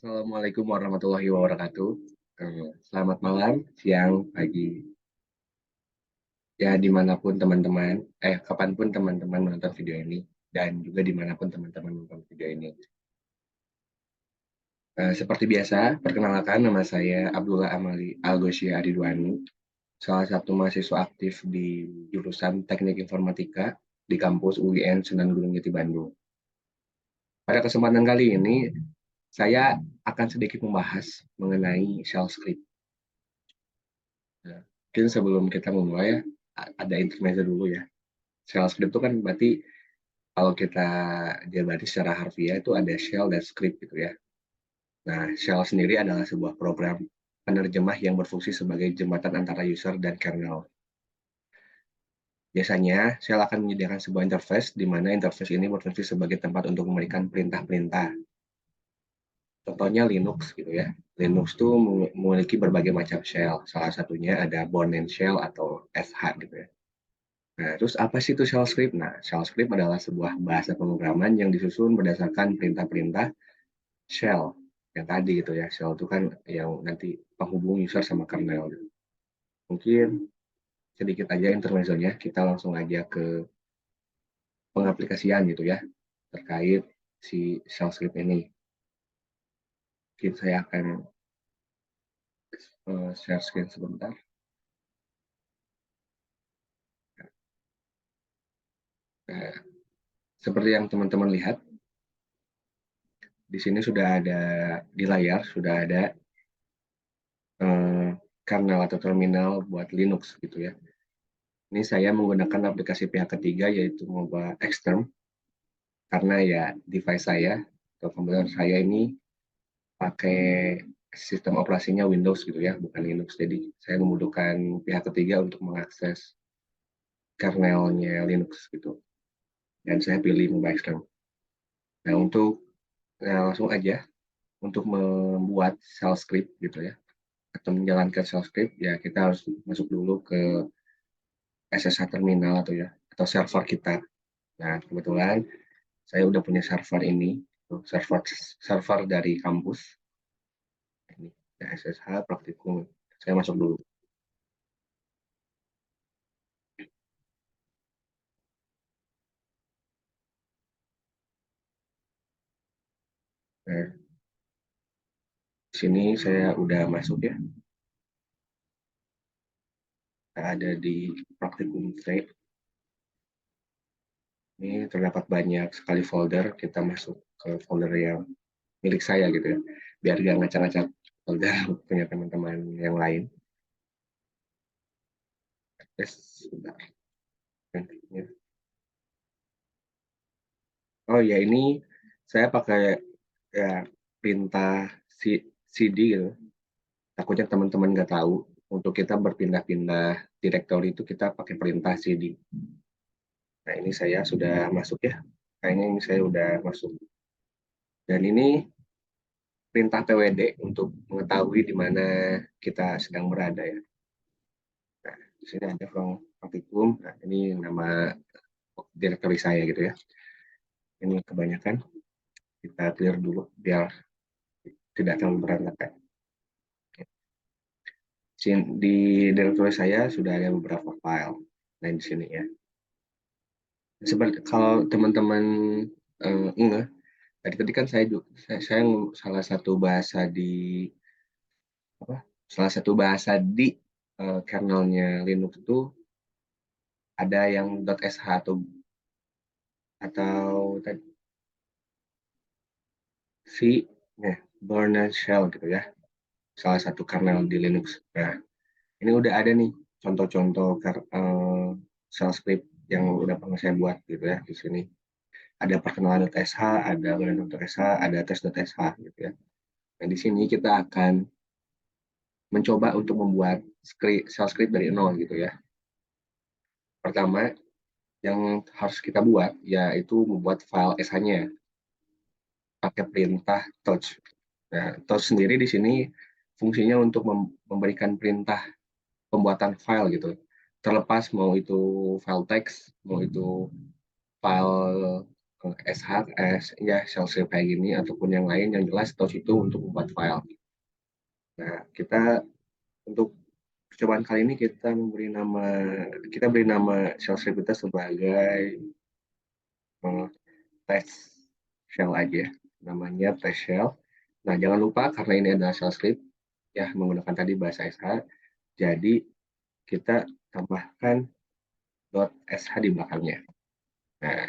Assalamualaikum warahmatullahi wabarakatuh. Selamat malam, siang, pagi, ya dimanapun teman-teman, kapanpun teman-teman menonton video ini, dan juga dimanapun teman-teman menonton video ini. Seperti biasa, perkenalkan nama saya Abdullah Amali Algosya Aridwani, salah satu mahasiswa aktif di jurusan Teknik Informatika di kampus UIN Sunan Gunung Jati Bandung. Pada kesempatan kali ini, saya akan sedikit membahas mengenai shell script. Nah, mungkin sebelum kita memulai, ada intermezzo dulu ya. Shell script itu kan berarti kalau kita jabarin secara harfiah itu ada shell dan script gitu ya. Nah, shell sendiri adalah sebuah program penerjemah yang berfungsi sebagai jembatan antara user dan kernel. Biasanya, shell akan menyediakan sebuah interface di mana interface ini berfungsi sebagai tempat untuk memberikan perintah-perintah. Contohnya Linux gitu ya. Linux itu memiliki berbagai macam shell. Salah satunya ada Bourne shell atau SH gitu ya. Nah, terus apa sih itu shell script? Nah, shell script adalah sebuah bahasa pemrograman yang disusun berdasarkan perintah-perintah shell yang tadi gitu ya. Shell itu kan yang nanti penghubung user sama kernel gitu. Mungkin sedikit aja intermezzonya, kita langsung aja ke pengaplikasian gitu ya terkait si shell script ini. Mungkin saya akan share screen sebentar. Nah, seperti yang teman-teman lihat, di sini sudah ada di layar sudah ada eh, kernel atau terminal buat Linux gitu ya. Ini saya menggunakan aplikasi pihak ketiga yaitu Mobile Extern karena ya device saya atau komputer saya ini pakai sistem operasinya Windows gitu ya, bukan Linux. Jadi saya membutuhkan pihak ketiga untuk mengakses kernelnya Linux gitu. Dan saya pilih Mobile Extern. Nah langsung aja untuk membuat shell script gitu ya atau menjalankan shell script ya kita harus masuk dulu ke SSH terminal atau server kita. Nah, kebetulan saya udah punya server ini, server server dari kampus. Ini ya, SSH praktikum. Saya masuk dulu. Nah, di sini saya udah masuk ya. Ada di praktikum C. Ini terdapat banyak sekali folder. Kita masuk ke folder yang milik saya gitu ya. Biar gak ngacak-ngacak folder punya teman-teman yang lain. Sebentar. Oh ya ini saya pakai ya perintah CD gitu. Takutnya teman-teman nggak tahu. Untuk kita berpindah-pindah direktori itu kita pakai perintah CD. Nah ini saya sudah masuk ya. Kayaknya ini saya udah masuk. Dan ini perintah PWD untuk mengetahui di mana kita sedang berada ya. Nah di sini ada from praktikum. Nah ini nama direktori saya gitu ya. Ini kebanyakan kita clear dulu biar tidak terlalu berantakan. Di direktori saya sudah ada beberapa file. Nah, di sini ya. Seperti kalau teman-teman enggak, tadi tadi kan saya salah satu bahasa di apa? Salah satu bahasa di kernelnya Linux itu ada yang .sh atau tadi si ya, Bourne shell gitu ya. Salah satu kernel di Linux. Nah, ini udah ada nih contoh-contoh shell script yang udah pernah saya buat gitu ya di sini. Ada perkenalan.sh, ada learning.sh, ada tes.sh gitu ya. Nah, di sini kita akan mencoba untuk membuat shell script dari nol gitu ya. Pertama, yang harus kita buat yaitu membuat file sh-nya pakai perintah touch. Nah, touch sendiri di sini fungsinya untuk memberikan perintah pembuatan file gitu. Terlepas mau itu file teks, mau itu file SHS ya shell script kayak gini ataupun yang lain yang jelas tahu situ untuk membuat file. Nah, kita untuk percobaan kali ini kita beri nama shell script kita sebagai test shell aja. Namanya test shell. Nah, jangan lupa karena ini adalah shell script ya menggunakan tadi bahasa SH. Jadi kita tambahkan .sh di belakangnya. Nah,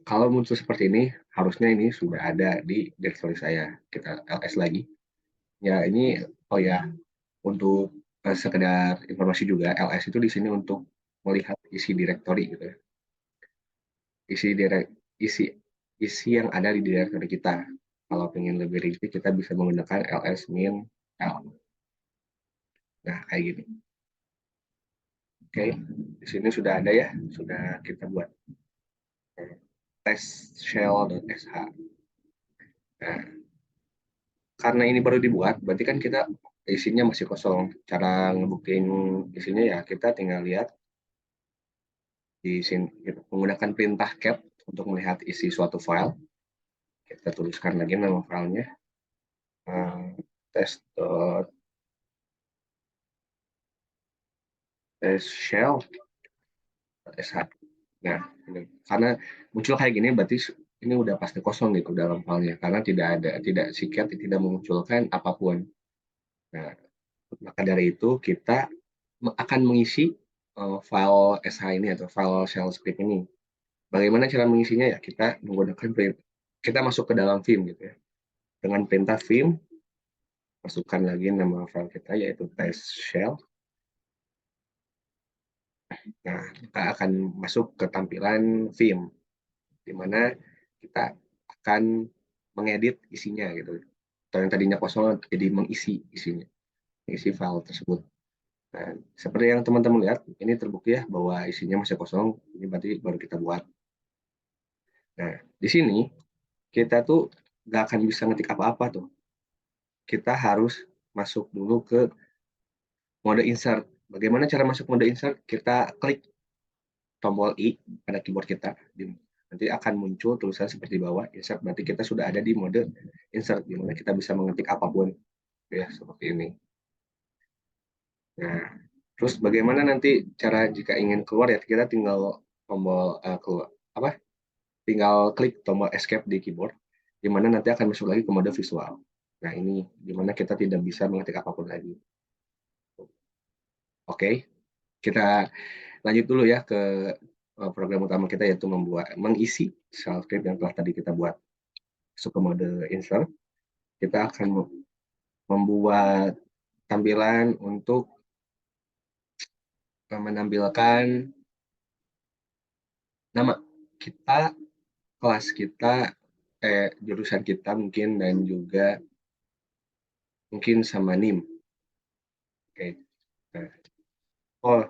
kalau muncul seperti ini, harusnya ini sudah ada di directory saya. Kita ls lagi. Ya, ini, oh ya, untuk sekedar informasi juga, ls itu di sini untuk melihat isi directory gitu ya. Isi direct, isi isi yang ada di directory kita. Kalau ingin lebih rinci, kita bisa menggunakan ls min l. Nah, kayak gini. Oke, di sini sudah ada ya, sudah kita buat test shell.sh. Nah, karena ini baru dibuat, berarti kan kita isinya masih kosong. Cara ngebuktiin isinya ya kita tinggal lihat di sini menggunakan perintah cat untuk melihat isi suatu file. Kita tuliskan lagi nama filenya test shell sh. Nah, ini. Karena muncul kayak gini berarti ini udah pasti kosong gitu dalam filenya karena tidak si cat tidak memunculkan apapun. Nah, maka dari itu kita akan mengisi file SH ini atau file shell script ini. Bagaimana cara mengisinya ya? Kita menggunakan kita masuk ke dalam Vim gitu ya. Dengan perintah Vim, masukkan lagi nama file kita yaitu test shell. Nah, kita akan masuk ke tampilan Vim, di mana kita akan mengedit isinya gitu. Atau yang tadinya kosong jadi mengisi isinya, mengisi file tersebut. Nah, seperti yang teman-teman lihat, ini terbukti ya bahwa isinya masih kosong. Ini berarti baru kita buat. Nah, di sini kita tuh nggak akan bisa ngetik apa-apa tuh. Kita harus masuk dulu ke mode insert. Bagaimana cara masuk mode insert? Kita klik tombol I pada keyboard kita. Nanti akan muncul tulisan seperti bawah, insert. Berarti kita sudah ada di mode insert, di mana kita bisa mengetik apapun. Ya, seperti ini. Nah, terus bagaimana nanti cara jika ingin keluar ya, kita tinggal tombol keluar, apa? Tinggal klik tombol escape di keyboard, di mana nanti akan masuk lagi ke mode visual. Nah, ini di mana kita tidak bisa mengetik apapun lagi. Oke, kita lanjut dulu ya ke program utama kita yaitu mengisi shell script yang telah tadi kita buat. Masuk ke mode insert, kita akan membuat tampilan untuk menampilkan nama kita, kelas kita, jurusan kita mungkin dan juga mungkin sama NIM. Oke. Nah, oh,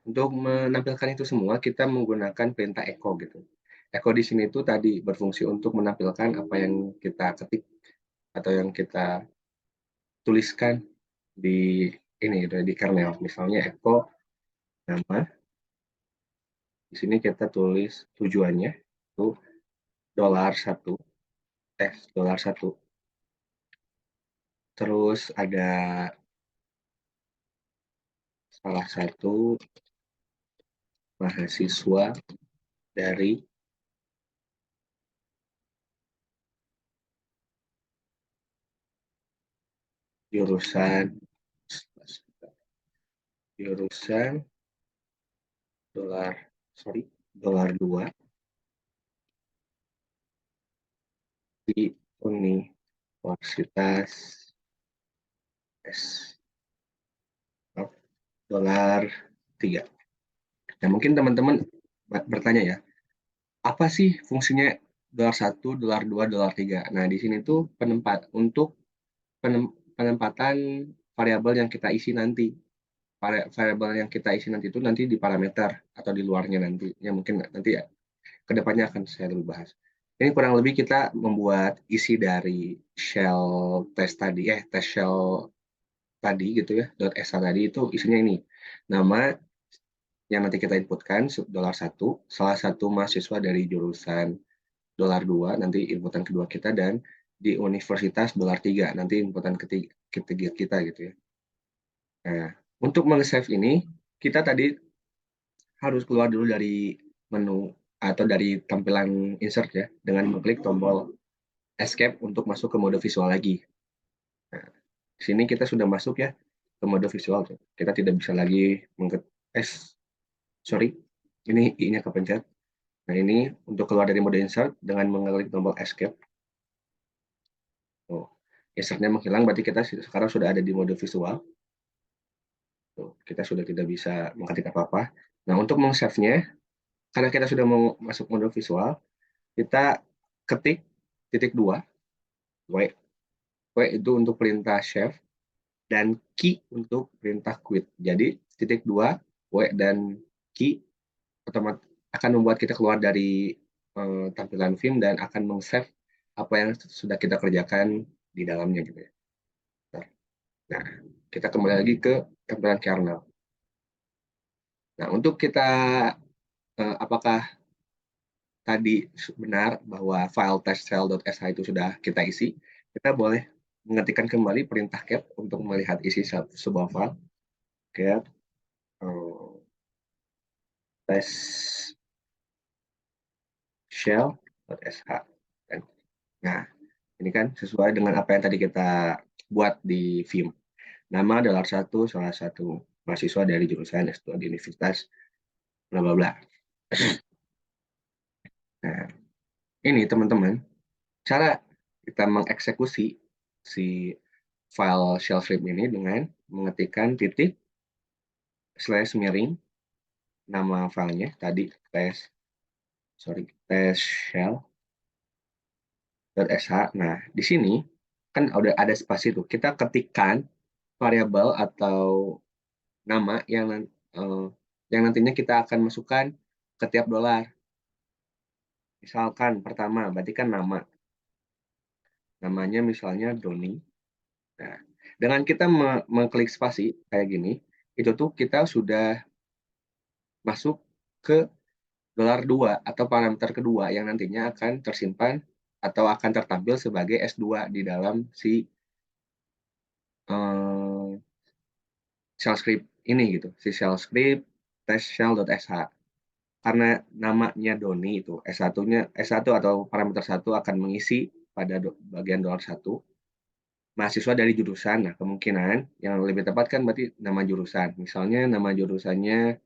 untuk menampilkan itu semua kita menggunakan perintah echo gitu. Echo di sini itu tadi berfungsi untuk menampilkan apa yang kita ketik atau yang kita tuliskan di ini di kernel. Misalnya echo nama. Di sini kita tulis tujuannya itu $1, $1. Terus ada salah satu mahasiswa dari jurusan dolar 2 di Universitas dolar 3. Nah, mungkin teman-teman bertanya ya, apa sih fungsinya $1, $2, $3? Nah, di sini tuh untuk penempatan variabel yang kita isi nanti. Variabel yang kita isi nanti itu nanti di parameter atau di luarnya nanti. Ya mungkin nanti ya kedepannya akan saya lebih bahas. Ini kurang lebih kita membuat isi dari shell test tadi, test shell tadi gitu ya, .sh tadi itu isinya ini. Nama, yang nanti kita inputkan $1, salah satu mahasiswa dari jurusan $2 nanti inputan kedua kita, dan di universitas $3 nanti inputan ketiga kita gitu ya. Nah, untuk meng-save ini kita tadi harus keluar dulu dari menu atau dari tampilan insert ya, dengan mengklik tombol escape untuk masuk ke mode visual lagi. Nah, di sini kita sudah masuk ya ke mode visual. Kita tidak bisa lagi sorry, ini I-nya kepencet. Nah, ini untuk keluar dari mode insert dengan mengklik tombol escape. Oh, insertnya menghilang, berarti kita sekarang sudah ada di mode visual. Tuh, kita sudah tidak bisa mengetik apa-apa. Nah, untuk meng-save-nya, karena kita sudah mau masuk mode visual, kita ketik ×2, W. W itu untuk perintah save, dan key untuk perintah quit. Jadi ×2, W, dan key otomatis akan membuat kita keluar dari tampilan Vim dan akan meng-save apa yang sudah kita kerjakan di dalamnya gitu ya. Nah, kita kembali lagi ke tampilan kernel. Nah, untuk kita apakah tadi benar bahwa file testshell.sh itu sudah kita isi, kita boleh mengetikkan kembali perintah cat untuk melihat isi sebuah file. Cat testshell.sh. Nah, ini kan sesuai dengan apa yang tadi kita buat di Vim. Nama $1 salah satu mahasiswa dari jurusan S2 di Universitas bla bla bla. Nah, ini teman-teman, cara kita mengeksekusi si file shell script ini dengan mengetikkan titik / miring nama filenya tadi testshell.sh. Nah, di sini kan udah ada spasi tuh. Kita ketikkan variabel atau nama yang nantinya kita akan masukkan ke tiap dolar. Misalkan pertama, berarti kan nama. Namanya misalnya Doni. Nah, dengan kita mengklik spasi kayak gini, itu tuh kita sudah masuk ke $2 atau parameter kedua yang nantinya akan tersimpan atau akan tertampil sebagai S2 di dalam si shell script ini gitu, si shell script testshell.sh. Karena namanya Doni itu S1 atau parameter 1 akan mengisi pada bagian $1 mahasiswa dari jurusan. Nah, kemungkinan yang lebih tepat kan berarti nama jurusan. Misalnya nama jurusannya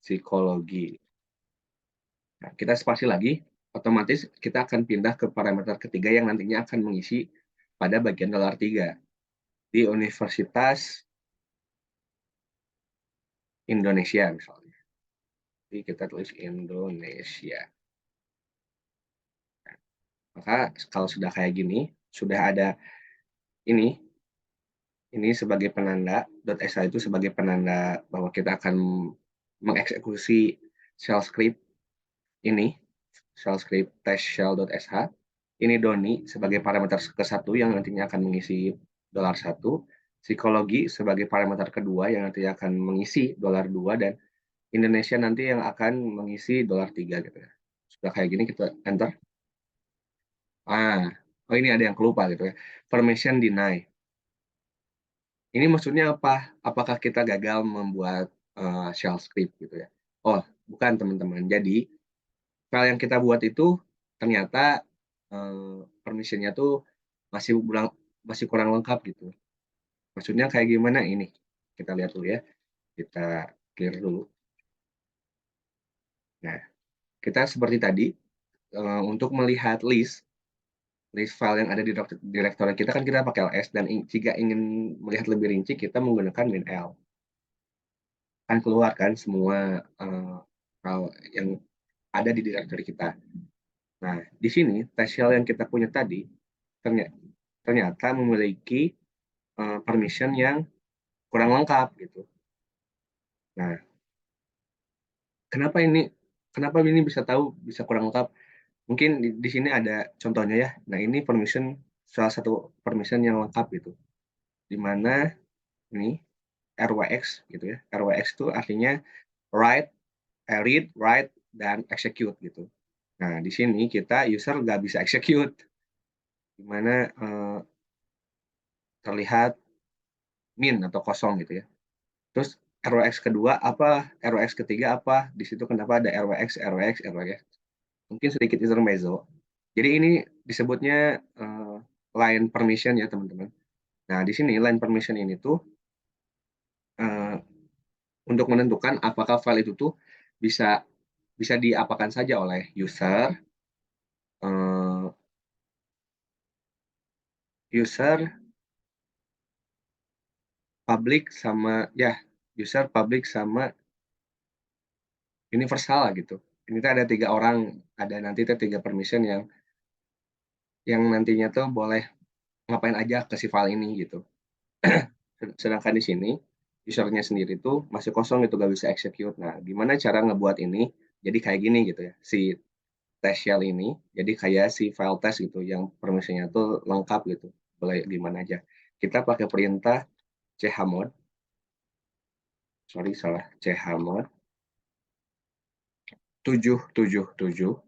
psikologi. Nah, kita spasi lagi, otomatis kita akan pindah ke parameter ketiga yang nantinya akan mengisi pada bagian $3 di Universitas Indonesia misalnya. Jadi kita tulis Indonesia. Maka kalau sudah kayak gini, sudah ada ini sebagai penanda, .sh itu sebagai penanda bahwa kita akan mengeksekusi shell script ini, shell script testshell.sh. Ini Doni sebagai parameter ke-1 yang nantinya akan mengisi $1, psikologi sebagai parameter kedua yang nantinya akan mengisi $2, dan Indonesia nanti yang akan mengisi $3 gitu ya. Sudah kayak gini kita enter. Oh ini ada yang kelupa gitu ya. Permission deny. Ini maksudnya apa? Apakah kita gagal membuat shell script gitu ya? Oh, bukan teman-teman. Jadi file yang kita buat itu ternyata permission-nya tuh masih kurang lengkap gitu. Maksudnya kayak gimana ini? Kita lihat dulu ya. Kita clear dulu. Nah, kita seperti tadi untuk melihat list file yang ada di direktory kita kan kita pakai ls, dan jika ingin melihat lebih rinci kita menggunakan -l. Kan keluar kan semua file yang ada di direktory kita. Nah, di sini test-shell yang kita punya tadi ternyata memiliki permission yang kurang lengkap gitu. Nah, kenapa ini bisa tahu bisa kurang lengkap? Mungkin di sini ada contohnya ya. Nah, ini salah satu permission yang lengkap gitu. Di mana ini RWX gitu ya. RWX itu artinya read, write, dan execute gitu. Nah, di sini kita user nggak bisa execute, di mana terlihat min atau kosong gitu ya. Terus RWX kedua apa, RWX ketiga apa, di situ kenapa ada RWX, RWX, RWX. Mungkin sedikit intermezzo. Jadi ini disebutnya line permission ya teman-teman. Nah, di sini line permission ini tuh eh, untuk menentukan apakah file itu tuh bisa bisa diapakan saja oleh user, eh, user, public sama ya user, public sama universal lah gitu. Ini tuh ada 3 orang, ada nanti tuh 3 permission yang nantinya tuh boleh ngapain aja ke si file ini gitu. Sedangkan di sini usernya sendiri tuh masih kosong itu nggak bisa execute. Nah, gimana cara ngebuat ini jadi kayak gini gitu ya. Si test shell ini jadi kayak si file test gitu yang permissionnya tuh lengkap gitu. Boleh gimana aja. Kita pakai perintah chmod, sorry salah, chmod 777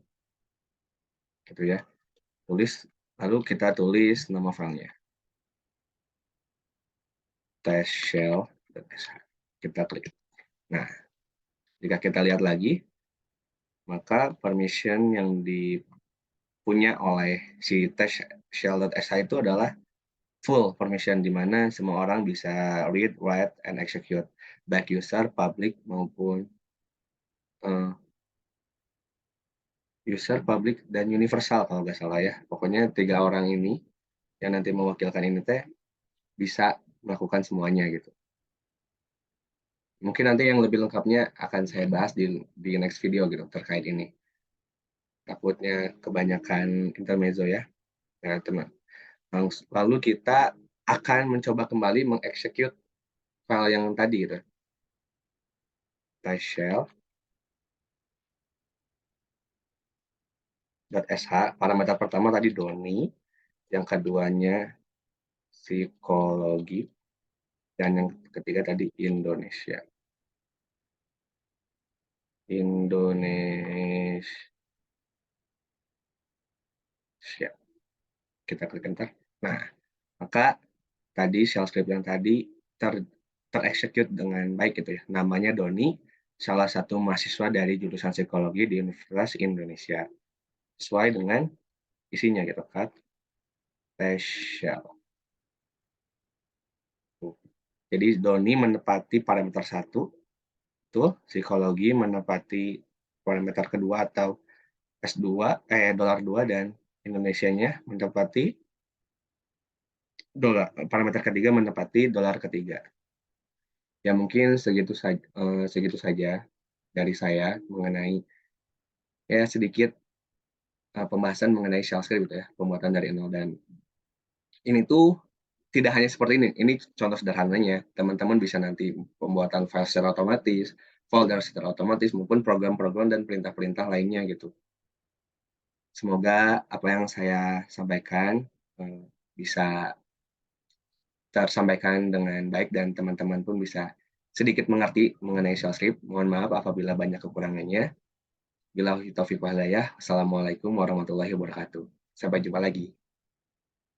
gitu ya. Tulis lalu kita tulis nama filenya test shell. Kita klik. Nah, jika kita lihat lagi, maka permission yang dipunya oleh si test shell.sh itu adalah full permission di mana semua orang bisa read, write, and execute, baik user, public maupun uh, user, public, dan universal kalau nggak salah ya. Pokoknya 3 orang ini yang nanti mewakilkan ini teh bisa melakukan semuanya gitu. Mungkin nanti yang lebih lengkapnya akan saya bahas di next video gitu terkait ini. Takutnya kebanyakan intermezzo ya. Nah, teman. Lalu kita akan mencoba kembali mengeksekut file yang tadi gitu. Test shell .sh, parameter pertama tadi Doni, yang keduanya psikologi, dan yang ketiga tadi Indonesia. Indonesia. Kita klik enter. Nah, maka tadi shell script yang tadi terexecute dengan baik gitu ya. Namanya Doni, salah satu mahasiswa dari jurusan psikologi di Universitas Indonesia. Sesuai dengan isinya gitu kan. Spesial. Jadi Doni menepati parameter 1, itu psikologi menepati parameter kedua atau S2, $2, dan Indonesianya menepati parameter ketiga menepati dolar ketiga. Ya mungkin segitu saja dari saya mengenai ya sedikit pembahasan mengenai shell script gitu ya, pembuatan dari nol. Dan ini tuh tidak hanya seperti ini contoh sederhananya. Teman-teman bisa nanti pembuatan file secara otomatis, folder secara otomatis, maupun program-program dan perintah-perintah lainnya gitu. Semoga apa yang saya sampaikan bisa tersampaikan dengan baik dan teman-teman pun bisa sedikit mengerti mengenai shell script. Mohon maaf apabila banyak kekurangannya. Billahi taufiq wal hidayah. Assalamualaikum warahmatullahi wabarakatuh. Sampai jumpa lagi.